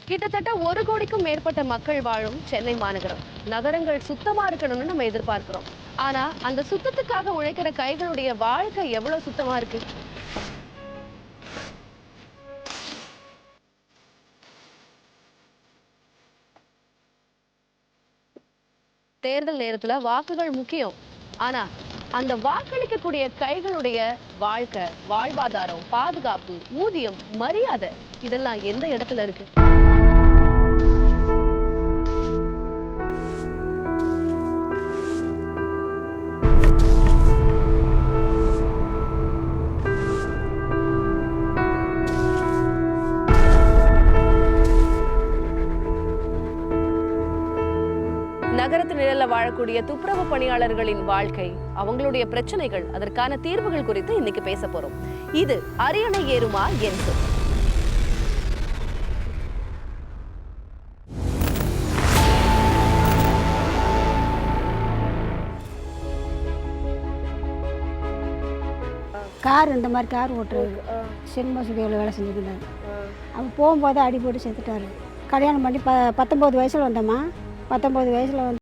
கிட்டத்தட்ட 1 கோடிக்கும் மேற்பட்ட மக்கள் வாழும் சென்னை மாநகரம். நகரங்கள் சுத்தமா இருக்கணும்னு நம்ம எதிர்பார்க்கிறோம். ஆனா அந்த சுத்தத்துக்காக உழைக்கிற கைகளுடைய வாழ்க்கை எவ்வளவு சுத்தமா இருக்கு? தேர்தல் நேரத்துல வாக்குகள் முக்கியம். ஆனா அந்த வாக்களிக்கக்கூடிய கைகளுடைய வாழ்க்கை, வாழ்வாதாரம், பாதுகாப்பு, ஊதியம், மரியாதை இதெல்லாம் எந்த இடத்துல இருக்கு? நகரத்து நிழல்ல வாழக்கூடிய துப்புரவு பணியாளர்களின் வாழ்க்கை, அவங்களுடைய பிரச்சனைகள், அதற்கான தீர்வுகள் குறித்து இன்னைக்கு பேச போறோம். இது அரியணை ஏறுமா என் சொல். கார் இந்த மாதிரி கார் ஓட்டுறது சின்மசுதியில் வேலை செஞ்சுக்கிட்டாரு. அவன் போகும்போது அடி போட்டு செத்துட்டாரு. கல்யாணம் பண்ணி 19 வயசில் வந்தோம்மா. 19 வயசில் வந்து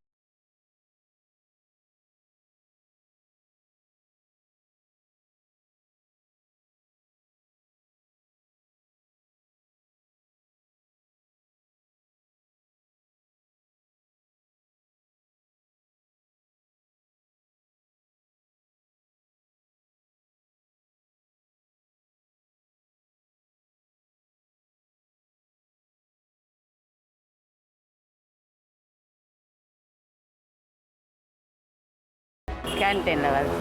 கேன்டீனில் வேலை.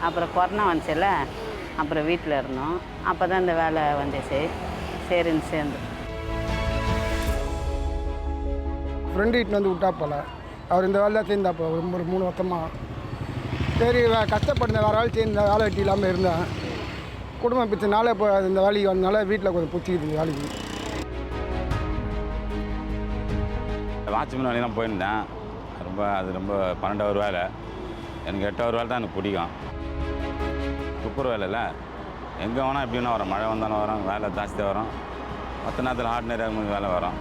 அப்புறம் கொரோனா வந்துச்சுல்ல, அப்புறம் வீட்டில் இருந்தோம். அப்போ தான் இந்த வேலை வந்துச்சு. சரின்னு சேர்ந்து ஃப்ரெண்டு வீட்டில் வந்து விட்டா போல் அவர் இந்த வேலை தான் சேர்ந்தாப்போ ஒரு 3 வருஷமாக. சரி கஷ்டப்பட்டேன், வேறு வேலை செய்ய வேலை வெட்டி இல்லாமல் இருந்தேன். குடும்பம் பிடிச்சனால இப்போ இந்த வேலைக்கு வந்தனால வீட்டில் கொஞ்சம் பிடிச்சிக்குது வேலைக்கு. வாட்ச்மேன் வேலையெல்லாம் போயிருந்தேன். அது ரொம்ப 12 வேலை. எனக்கு 8 வேலை தான் எனக்கு பிடிக்கும். துப்புரவு வேலையில் எங்கே வேணால் எப்படி வேணால் வரும். மழை வந்தாலும் வரும், வேலை ஜாஸ்தியாக வரும். மற்ற நேரத்தில் ஆர்டினரி ஆகும்போது வேலை வரும்.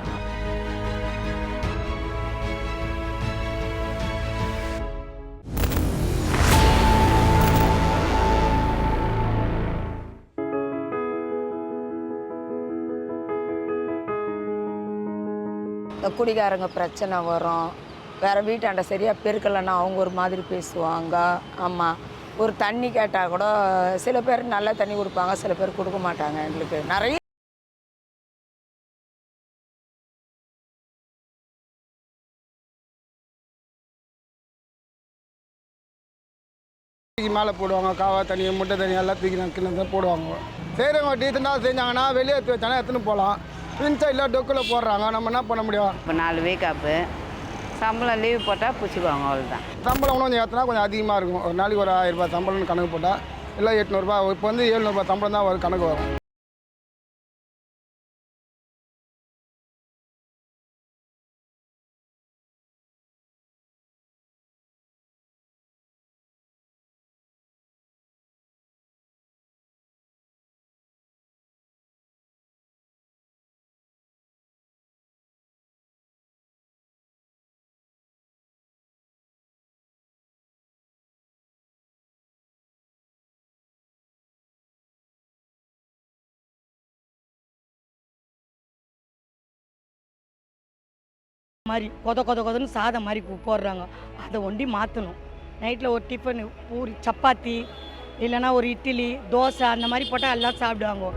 இந்த குடிகாரங்க பிரச்சனை வரும். வேறு வீட்டாண்ட சரியாக பெருக்கலைன்னா அவங்க ஒரு மாதிரி பேசுவாங்க. ஆமாம், ஒரு தண்ணி கேட்டால் கூட சில பேர் நல்ல தண்ணி கொடுப்பாங்க, சில பேர் கொடுக்க மாட்டாங்க. எங்களுக்கு நிறைய மேலே போடுவாங்க. காவா தண்ணி, முட்டை தண்ணி எல்லாம் தூக்கி கிணறு தான் போடுவாங்க. செய்கிறவங்க டீசெண்டாக செஞ்சாங்கன்னா வெளியே எடுத்து வச்சாங்கன்னா எடுத்துன்னு போகலாம். இன்சைடில் டொக்கில் போடுறாங்க, நம்ம என்ன பண்ண முடியும்? இப்போ 4 வீக்காப்பு சம்பளம் லீவ் போட்டால் பிடிச்சிக்குவாங்க, அவ்வளோதான். சம்பளம் கொஞ்சம் ஏற்றினா கொஞ்சம் அதிகமாக இருக்கும். ஒரு நாளைக்கு ஒரு 1000 ரூபாய் சம்பளம்னு கணக்கு போட்டால் இல்லை 800 ரூபாய். இப்போ வந்து 700 ரூபாய் சம்பளம் தான் ஒரு கணக்கு வரும். மாதிரி கொதன்னு சாதம் மாதிரி போடுறாங்க. அதை ஒண்டி மாற்றணும். நைட்டில் ஒரு டிஃபன், பூரி, சப்பாத்தி, இல்லைன்னா ஒரு இட்லி, தோசை அந்த மாதிரி போட்டால் எல்லாம் சாப்பிடுவாங்க.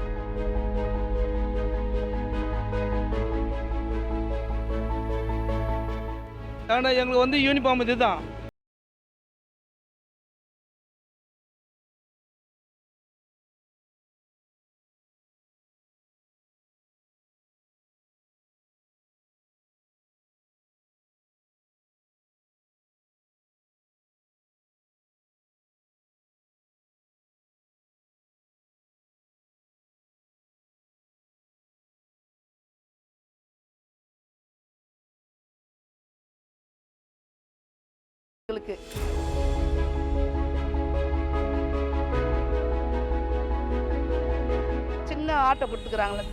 ஆனால் எங்களுக்கு வந்து யூனிஃபார்ம் இது தான். சின்ன ஆட்டோ கொடுத்துக்கிறாங்களே,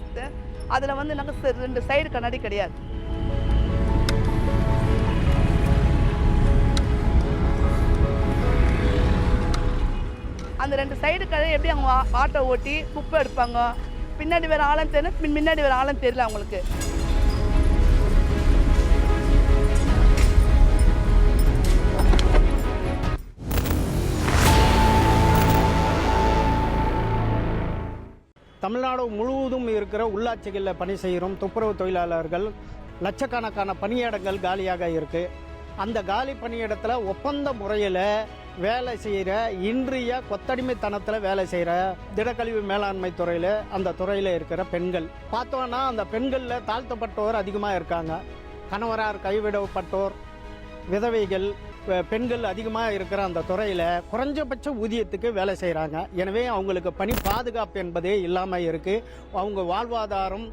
அதில் வந்து நாங்கள் 2 சைடு கண்ணாடி கிடையாது. அந்த 2 சைடு கதை எப்படி அவங்க ஆட்டோ ஓட்டி குப்பை எடுப்பாங்க, பின்னாடி வேறு ஆழம் தெரியல, முன்னாடி வேறு ஆழம் தெரியல அவங்களுக்கு. தமிழ்நாடு முழுவதும் இருக்கிற உள்ளாட்சிகளில் பணி செய்கிறோம் துப்புரவு தொழிலாளர்கள் லட்சக்கணக்கான பணியிடங்கள் காலியாக இருக்குது. அந்த காலி பணியிடத்தில் ஒப்பந்த முறையில் வேலை செய்கிற இன்றைய கொத்தடிமைத்தனத்தில் வேலை செய்கிற திடக்கழிவு மேலாண்மை துறையில் அந்த துறையில் இருக்கிற பெண்கள் பார்த்தோன்னா அந்த பெண்களில் தாழ்த்தப்பட்டோர் அதிகமாக இருக்காங்க. கணவரார் கைவிடப்பட்டோர், விதவைகள், பெண்கள் அதிகமாக இருக்கிற அந்த துறையில் குறைஞ்சபட்ச ஊதியத்துக்கு வேலை செய்கிறாங்க. எனவே அவங்களுக்கு பணி பாதுகாப்பு என்பதே இல்லாமல் இருக்குது. அவங்க வாழ்வாதாரம்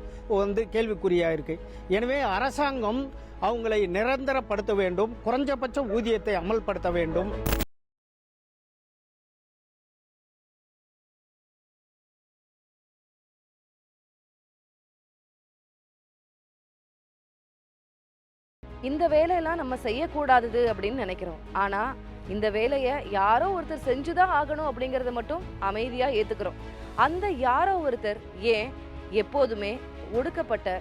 கேள்விக்குறியாக இருக்குது. எனவே அரசாங்கம் அவங்களை நிரந்தரப்படுத்த வேண்டும், குறைஞ்சபட்ச ஊதியத்தை அமல்படுத்த வேண்டும். இந்த வேலையெல்லாம் நம்ம செய்யக்கூடாதது அப்படின்னு நினைக்கிறோம். ஆனா இந்த வேலையை யாரோ ஒருத்தர் செஞ்சுதான் ஆகணும் அப்படிங்கறத மட்டும் அமைதியா ஏத்துக்கிறோம். அந்த யாரோ ஒருத்தர் ஏன் எப்போதுமே ஒடுக்கப்பட்ட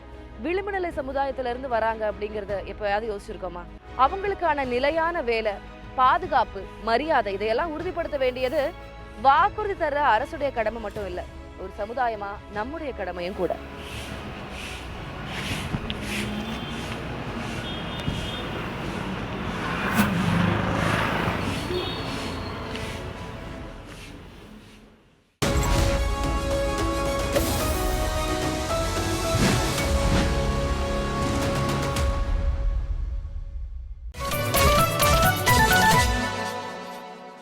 விளிம்பு நிலை சமுதாயத்துல இருந்து வராங்க அப்படிங்கறத எப்பயாவது யோசிச்சிருக்கோமா? அவங்களுக்கான நிலையான வேலை, பாதுகாப்பு, மரியாதை இதையெல்லாம் உறுதிப்படுத்த வேண்டியது வாக்குறுதி தர்ற அரசுடைய கடமை மட்டும் இல்லை, ஒரு சமுதாயமா நம்முடைய கடமையும் கூட.